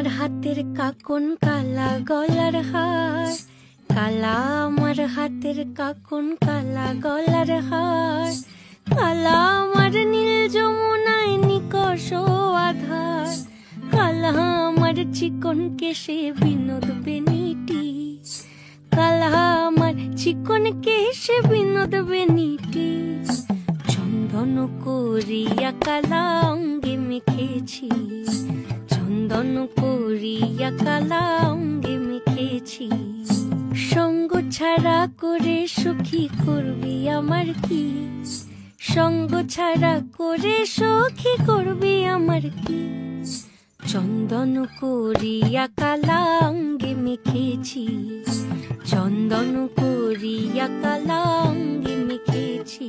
আমার হাতের কাকন কালা গলার হার, কালা আমার হাতের কাকন কালা গলার হার, কালা আমার নীল যমুনায় নিকষ আধার, কালা আমার চিকন কেশে বিনোদ বেনিটি, কালা আমার চিকন কেশে বিনোদ বেনিটি, চন্দন করিয়া কালা অঙ্গে মেখেছি, চন্দন করিয়া কালা অঙ্গে মেখেছি। সঙ্গ ছাড়া করে সুখী করবি আমার কি, সঙ্গ ছাড়া করে সখী করবি আমার কি, চন্দন করিয়া কালা অঙ্গে মেখেছি, চন্দন করিয়া কালা অঙ্গে মেখেছি।